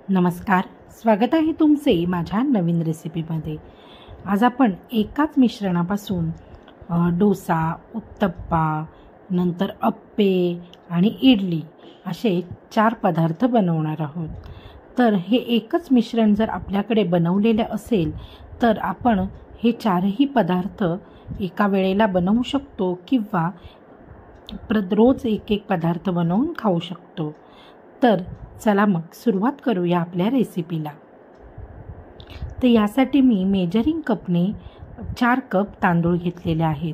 नमस्कार, स्वागत आहे तुमचे माझ्या नवीन रेसिपीमध्ये। आज आपण एकाच मिश्रणापासून डोसा, उत्तप्पा, नंतर अप्पे आणि इडली असे 4 पदार्थ बनवणार आहोत। तर हे एकच मिश्रण जर आपल्याकडे बनवलेले असेल तर आपण हे 4ही पदार्थ एका वेळेला बनवू शकतो किंवा रोज एक पदार्थ बनवून खाऊ शकतो। तर चला मग सुरुवात करूया आपल्या रेसिपीला। तर यासाठी मी मेजरिंग कपने 4 कप तांदूळ घेतलेले आहेत।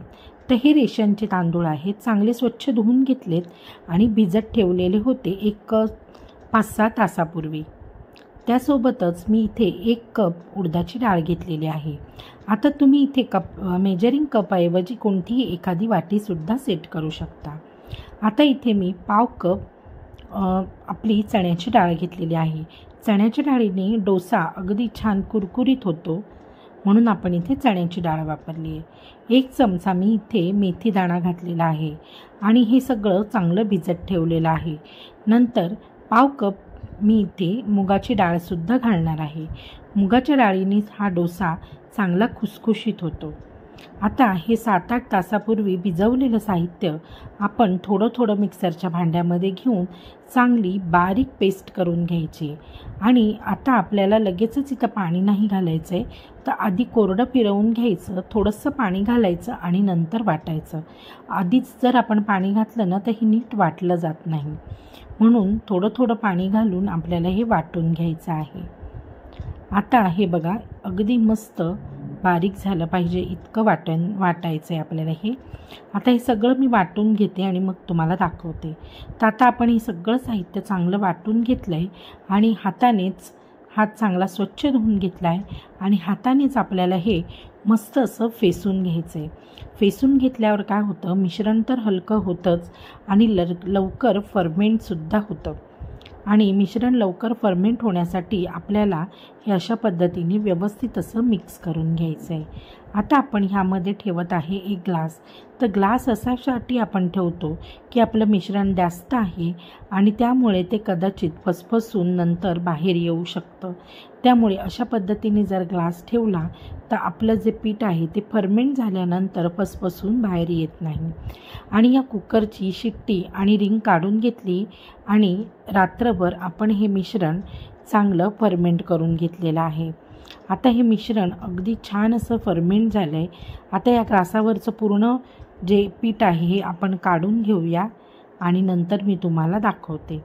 तर हे रेशनचे तांदूळ आहेत, चांगले स्वच्छ धुवून घेतलेत आणि भिजत ठेवलेले होते एक 5-6 तासापूर्वी। त्यासोबतच मी इथे 1 कप उडदाची डाळ घेतलेली आहे। आता तुम्ही इथे मेजरिंग कपऐवजी कोणतीही एखादी वाटीसुद्धा सेट करू शकता। आता इथे मी पाव कप आपली चण्याची डाळ घेतलेली आहे। चण्याच्या डाळीने डोसा अगदी छान कुरकुरीत होतो, म्हणून आपण इथे चण्याची डाळ वापरली आहे। 1 चमचा मी इथे मेथी दाणा घातलेला आहे आणि हे सगळं चांगलं भिजत ठेवलेलं आहे। नंतर पाव कप मी इथे मुगाची डाळसुद्धा घालणार आहे। मुगाच्या डाळीने हा डोसा चांगला खुसखुशीत होतो। आता हे 7-8 तासापूर्वी भिजवलेलं साहित्य आपण थोडं मिक्सरच्या भांड्यामध्ये घेऊन चांगली बारीक पेस्ट करून घ्यायची। आणि आता आपल्याला लगेचच इथं पाणी नाही घालायचं आहे, तर आधी कोरडं फिरवून घ्यायचं, थोडंसं पाणी घालायचं आणि नंतर वाटायचं। आधीच जर आपण पाणी घातलं ना तर हे नीट वाटलं जात नाही, म्हणून थोडं पाणी घालून आपल्याला हे वाटून घ्यायचं आहे। आता हे बघा अगदी मस्त बारीक झालं पाहिजे इतकं वाटायचं आहे आपल्याला हे। आता हे सगळं मी वाटून घेते आणि मग तुम्हाला दाखवते। तर आता आपण हे सगळं साहित्य चांगलं वाटून घेतलं आहे आणि हातानेच हात चांगला स्वच्छ धुवून घेतला आहे आणि हातानेच आपल्याला हे मस्त असं फेसून घ्यायचं आहे। फेसून घेतल्यावर काय होतं, मिश्रण तर हलकं होतंच आणि लवकर फर्मेंटसुद्धा होतं। आणि मिश्रण लवकर फर्मेंट होण्यासाठी आपल्याला हे अशा पद्धतीने व्यवस्थित असं मिक्स करून घ्यायचं आहे। आता आपण ह्यामध्ये ठेवत आहे 1 ग्लास। तर ग्लास अशासाठी आपण ठेवतो की आपलं मिश्रण जास्त आहे आणि त्यामुळे ते कदाचित फसफसून नंतर बाहेर येऊ शकतं। त्यामुळे अशा पद्धतीने जर ग्लास ठेवला तर आपलं जे पीठ आहे ते फर्मेंट झाल्यानंतर फसफसून बाहेर येत नाही। आणि या कुकरची शिट्टी आणि रिंग काढून घेतली आणि रात्रभर आपण हे मिश्रण चांगलं फर्मेंट करून घेतलेलं आहे। आता हे मिश्रण अगदी छान असं फर्मेंट झालं आहे। आता या ग्लासावरचं पूर्ण जे पीठ आहे हे आपण काढून घेऊया आणि नंतर मी तुम्हाला दाखवते।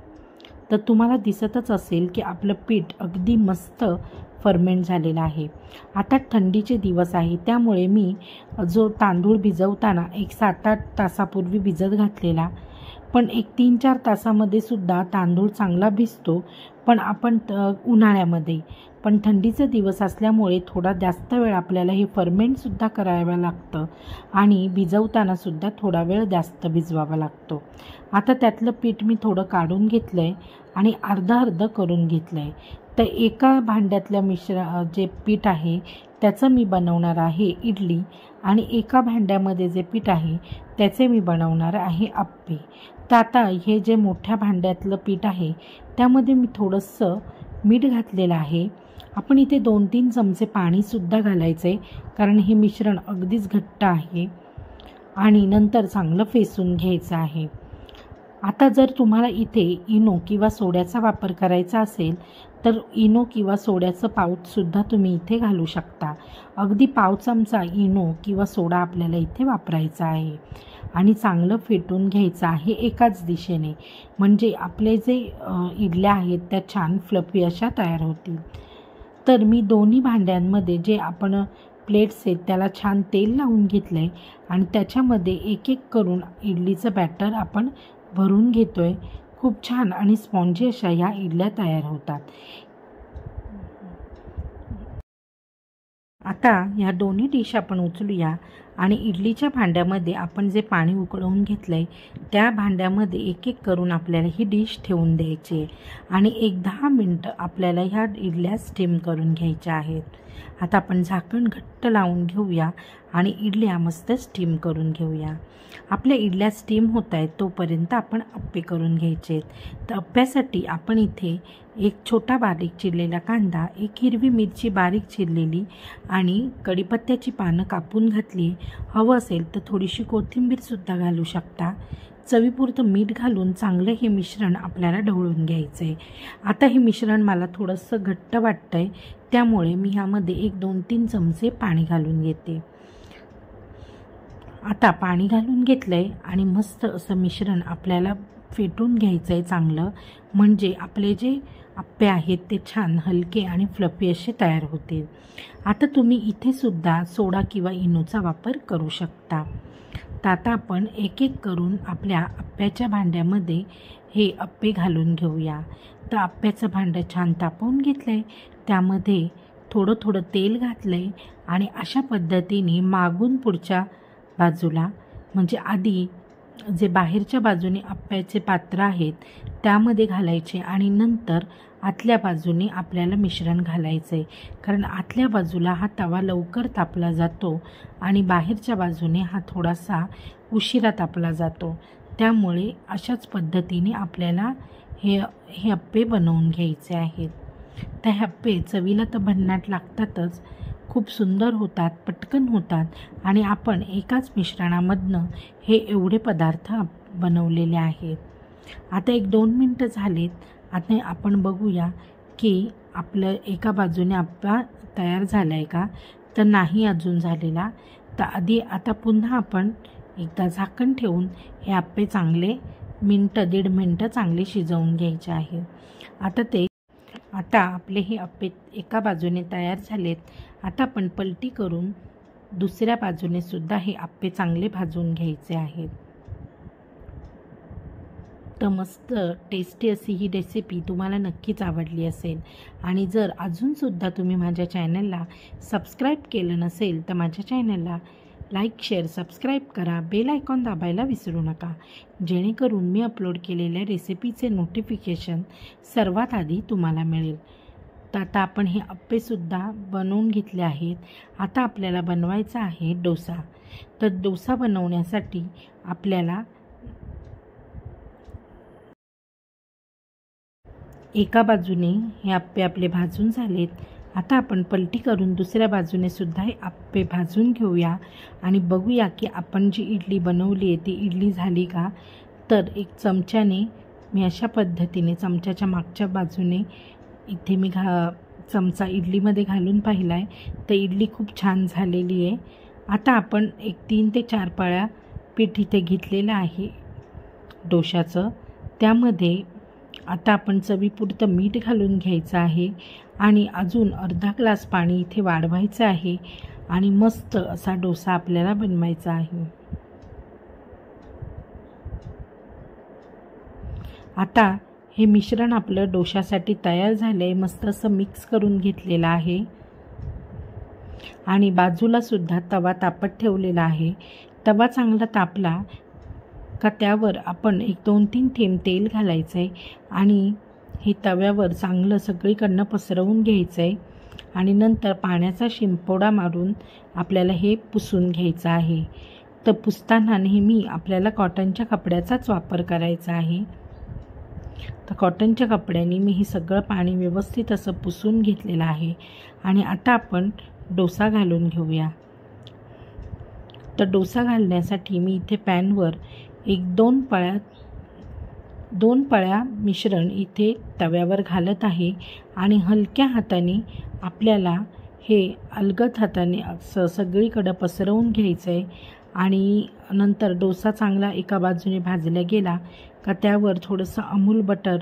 तर तुम्हाला दिसतच असेल की आपलं पीठ अगदी मस्त फर्मेंट झालेलं आहे। आता थंडीचे दिवस आहे, त्यामुळे मी जो तांदूळ भिजवताना एक 7-8 तासापूर्वी भिजत घातलेला, पण एक 3-4 तासामध्ये सुद्धा तांदूळ चांगला भिजतो। पण आपण उन्हाळ्यामध्ये, पण थंडीचा दिवस असल्यामुळे थोडा जास्त वेळ आपल्याला हे फर्मेंटसुद्धा करावं लागतं आणि भिजवताना सुद्धा थोडा वेळ जास्त भिजवावा लागतो। आता त्यातलं पीठ मी थोडं काढून घेतलं आहे आणि अर्धं करून घेतलं आहे। तर एका भांड्यातल्या जे पीठ आहे त्याचं मी बनवणार आहे इडली आणि एका भांड्यामध्ये जे पीठ आहे त्याचे मी बनवणार आहे अप्पे। तर आता हे जे मोठ्या भांड्यातलं पीठ आहे त्यामध्ये मी थोडंसं मीठ घातलेलं आहे। आपण इथे 2-3 चमचे पाणीसुद्धा घालायचं आहे, कारण हे मिश्रण अगदीच घट्ट आहे आणि नंतर चांगलं फेसून घ्यायचं आहे। आता जर तुम्हाला इथे इनो किंवा सोड्याचा वापर करायचा असेल तर इनो किंवा सोड्याचं पाऊचसुद्धा तुम्ही इथे घालू शकता। अगदी पाव चमचा इनो किंवा सोडा आपल्याला इथे वापरायचा आहे आणि चांगलं फेटून घ्यायचं आहे एकाच दिशेने, म्हणजे आपले जे इडल्या आहेत त्या छान फ्लफी अशा तयार होतील। तर मी दोन्ही भांड्यांमध्ये जे आपण प्लेट्स आहेत त्याला छान तेल लावून घेतलं आहे आणि त्याच्यामध्ये एक करून इडलीचं बॅटर आपण भरून घेतो आहे। खूप छान आणि स्पॉन्जी अशा ह्या इडल्या तयार होतात। आता ह्या दोन्ही डिश आपण उचलूया आणि इडलीच्या भांड्यामध्ये आपण जे पाणी उकळवून घेतलं आहे त्या भांड्यामध्ये एक एक करून आपल्याला ही डिश ठेवून द्यायची आहे आणि 1-10 मिनटं आपल्याला ह्या इडल्या स्टीम करून घ्यायच्या आहेत. आता आपण झाकण घट्ट लावून घेऊया आणि इडल्या मस्त स्टीम करून घेऊया. आपल्या इडल्या स्टीम होत आहेत तोपर्यंत आपण अप्पे करून घ्यायचे आहेत. तर अप्प्यासाठी आपण इथे एक छोटा बारीक चिरलेला कांदा, एक हिरवी मिरची बारीक चिरलेली आणि कढीपत्त्याची पानं कापून घातली. हवं असेल तर थोडीशी कोथिंबीरसुद्धा घालू शकता. चवीपुरतं मीठ घालून चांगलं हे मिश्रण आपल्याला ढवळून घ्यायचं आहे. आता हे मिश्रण मला थोडंसं घट्ट वाटतं आहे, त्यामुळे मी ह्यामध्ये 1-2-3 चमचे पाणी घालून घेते. आता पाणी घालून घेतलं आहे आणि मस्त असं मिश्रण आपल्याला फेटून घ्यायचं आहे चांगलं, म्हणजे आपले जे अप्पे आहेत ते छान हलके आणि फ्लफी असे तयार होतील. आता तुम्ही इथे सुद्धा सोडा किंवा इनोचा वापर करू शकता. तर आता आपण एक एक करून आपल्या अप्प्याच्या भांड्यामध्ये हे अप्पे घालून घेऊया. तर अप्प्याचं भांडं छान तापवून घेतलं आहे, त्यामध्ये थोडं थोडं तेल घातलं आहे आणि अशा पद्धतीने मागून पुढच्या बाजूला, म्हणजे आधी जे बाहेरच्या बाजूने अप्प्याचे पात्र आहेत त्यामध्ये घालायचे आणि नंतर आतल्या बाजूने आपल्याला मिश्रण घालायचं आहे. कारण आतल्या बाजूला हा तवा लवकर तापला जातो आणि बाहेरच्या बाजूने हा थोडासा उशिरा तापला जातो. त्यामुळे अशाच पद्धतीने आपल्याला हे अप्पे बनवून घ्यायचे आहेत. तर हे अप्पे चवीला तर भन्नाट लागतातच, खूप सुंदर होतात, पटकन होतात आणि आपण एकाच मिश्रणामधनं हे एवढे पदार्थ बनवलेले आहेत. आता 1-2 मिनटं झालेत. आता आपण बघूया की आपलं एका बाजूने अप्पा तयार झाला आहे का, तर नाही अजून झालेला. तर आता पुन्हा आपण एकदा झाकण ठेवून हे अप्पे चांगले 1-1.5 मिनटं चांगले शिजवून घ्यायचे आहेत. आता आपले हे अप्पे एका बाजूने तयार झालेत. आता आपण पलटी करून दुसऱ्या बाजूने सुद्धा हे अप्पे चांगले भाजून घ्यायचे आहेत. तर मस्त टेस्टी अशी ही रेसिपी तुम्हाला नक्कीच आवडली असेल आणि जर अजूनसुद्धा तुम्ही माझ्या चॅनलला सबस्क्राईब केलं नसेल तर माझ्या चॅनलला लाईक, शेअर, सबस्क्राईब करा. बेल आयकॉन दाबायला विसरू नका, जेणेकरून मी अपलोड केलेल्या रेसिपीचे नोटिफिकेशन सर्वात आधी तुम्हाला मिळेल. तर आता आपण हे अप्पेसुद्धा बनवून घेतले आहेत. आता आपल्याला बनवायचा आहे डोसा. तर डोसा बनवण्यासाठी आपल्याला एका बाजूने हे अप्पे आपले भाजून झालेत. आता आपण पलटी करून दुसऱ्या बाजूने सुद्धा हे अप्पे भाजून घेऊया आणि बघूया की आपण जी इडली बनवली आहे ती इडली झाली का. तर एक चमच्याने मी अशा पद्धतीने चमच्याच्या मागच्या बाजूने इथे मी चमचा इडलीमध्ये घालून पाहिला आहे, तर इडली खूप छान झालेली आहे. आता आपण एक 3 ते 4 पळ्या पीठ इथे घेतलेलं आहे डोशाचं. त्यामध्ये आता आपण चवीपुरतं मीठ घालून घ्यायचं आहे आणि अजून अर्धा ग्लास पाणी इथे वाढवायचं आहे आणि मस्त असा डोसा आपल्याला बनवायचा आहे. आता हे मिश्रण आपलं डोशासाठी तयार झालं आहे. मस्त असं मिक्स करून घेतलेलं आहे आणि बाजूला सुद्धा तवा तापत ठेवलेला आहे. तवा चांगला तापला का त्यावर आपण 1-2-3 थेंब तेल घालायचं आहे आणि हे तव्यावर चांगलं सगळीकडनं पसरवून घ्यायचं आहे आणि नंतर पाण्याचा शिंपोडा मारून आपल्याला हे पुसून घ्यायचं आहे. तर पुसताना नेहमी आपल्याला कॉटनच्या कपड्याचाच वापर करायचा आहे. तर कॉटनच्या कपड्याने मी हे सगळं पाणी व्यवस्थित असं पुसून घेतलेलं आहे आणि आता आपण डोसा घालून घेऊया. तर डोसा घालण्यासाठी मी इथे पॅनवर 2 पळ्या मिश्रण इथे तव्यावर घालत आहे आणि हलक्या हाताने आपल्याला हे अलगद हाताने असं सगळीकडं पसरवून घ्यायचं आहे आणि नंतर डोसा चांगला एका बाजूने भाजला गेला का त्यावर थोडंसं अमूल बटर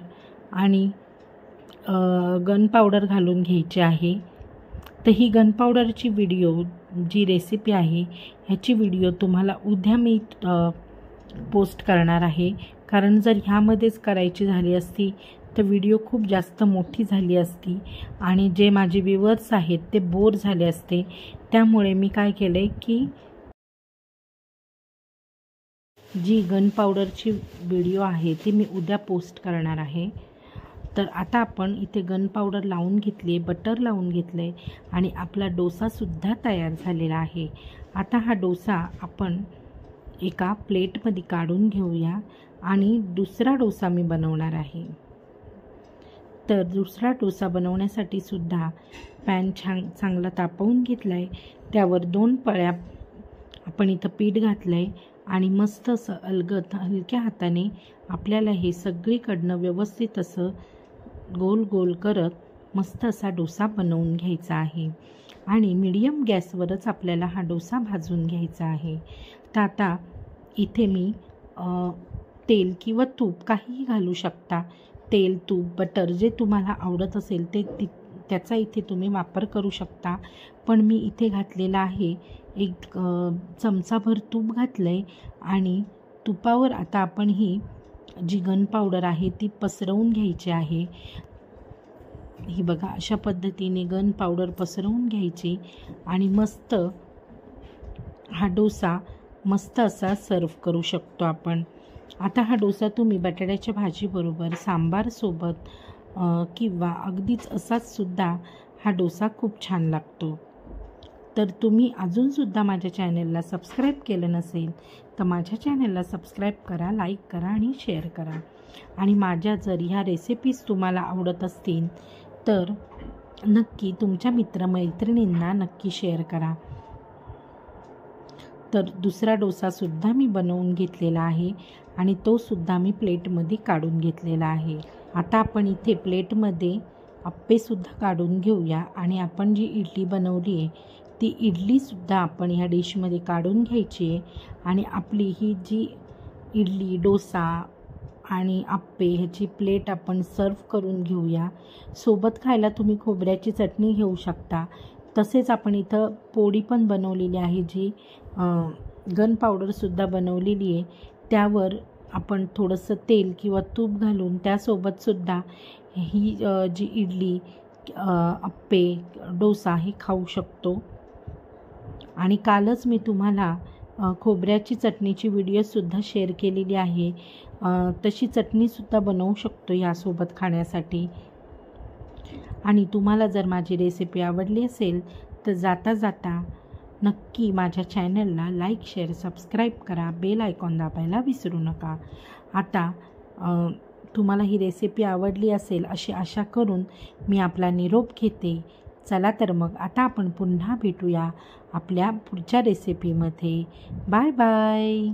आणि गन पावडर घालून घ्यायची आहे. तर ही गन पावडरची जी रेसिपी आहे ह्याची व्हिडिओ तुम्हाला उद्या मी पोस्ट करणार आहे. कारण जर ह्यामध्येच करायची झाली असती तर व्हिडिओ खूप जास्त मोठी झाली असती आणि जे माझे व्ह्यूअर्स आहेत ते बोर झाले असते. त्यामुळे मी काय केलं आहे की जी गन पावडरची व्हिडिओ आहे ती मी उद्या पोस्ट करणार आहे। तर आता आपण इथे गन पावडर लावून घेतली, बटर लावून घेतले आणि आपला डोसासुद्धा तयार झालेला आहे। आता हा डोसा आपण एका प्लेटमध्ये काढून घेऊया आणि दुसरा डोसा मी बनवणार आहे। तर दुसरा डोसा बनवण्यासाठी सुद्धा पॅन चांगला तापवून घेतला आहे, त्यावर 2 पळ्या आपण इथं पीठ घातलं आहे आणि मस्त असं अलगद हलक्या हाताने आपल्याला हे सगळीकडनं व्यवस्थित असं गोल गोल करत मस्त असा डोसा बनवून घ्यायचा आहे आणि मीडियम गॅसवरच आपल्याला हा डोसा भाजून घ्यायचा आहे। तर आता इथे मी तेल किंवा तूप काहीही घालू शकता, तेल तूप बटर जे तुम्हाला आवडत असेल त्याचा इथे तुम्ही वापर करू शकता। पण मी इथे घातलेला आहे 1 चमचाभर तूप घातलं आहे आणि तुपावर आता आपण ही जी गन पावडर आहे ती पसरवून घ्यायची आहे। ही बघा अशा पद्धतीने गन पावडर पसरवून घ्यायची आणि मस्त हा डोसा मस्त असा सर्व करू शकतो आपण। आता हा डोसा तुम्ही बटाट्याच्या भाजीबरोबर सांबारसोबत किंवा अगदीच असाच सुद्धा हा डोसा खूप छान लागतो। तर तुम्ही अजूनसुद्धा माझ्या चॅनलला सबस्क्राईब केलं नसेल तर माझ्या चॅनलला सबस्क्राईब करा, लाईक करा आणि शेअर करा। आणि माझ्या जर ह्या रेसिपीज तुम्हाला आवडत असतील तर नक्की तुमच्या मित्रमैत्रिणींना नक्की शेअर करा। तर दुसरा डोसासुद्धा मी बनवून घेतलेला आहे आणि तो सुद्धा मी प्लेटमध्ये काढून घेतलेला आहे। आता आपण इथे प्लेटमध्ये अप्पेसुद्धा काढून घेऊया आणि आपण जी इडली बनवली आहे ती इडलीसुद्धा आपण ह्या डिशमध्ये काढून घ्यायची आहे आणि आपली ही जी इडली डोसा आणि अप्पे ह्याची प्लेट आपण सर्व करून घेऊया। सोबत खायला तुम्ही खोबऱ्याची चटणी घेऊ शकता। तसेच आपण इथं पोळी पण बनवलेली आहे, जी गन पावडरसुद्धा बनवलेली आहे, त्यावर आपण थोडंसं तेल किंवा तूप घालून त्यासोबतसुद्धा ही जी इडली अप्पे डोसा हे खाऊ शकतो। आणि कालच मी तुम्हाला खोबऱ्याची चटणीची व्हिडिओसुद्धा शेअर केलेली आहे, तशी चटणीसुद्धा बनवू शकतो यासोबत खाण्यासाठी। आणि तुम्हाला जर माझी रेसिपी आवडली असेल तर जाता जाता नक्की माझ्या चॅनलला लाईक शेअर सबस्क्राईब करा, बेल आयकॉन दाबायला विसरू नका। आता तुम्हाला ही रेसिपी आवडली असेल अशी आशा करून मी आपला निरोप घेते। चला तर मग आता आपण पुन्हा भेटूया आपल्या पुढच्या रेसिपीमध्ये। Bye bye.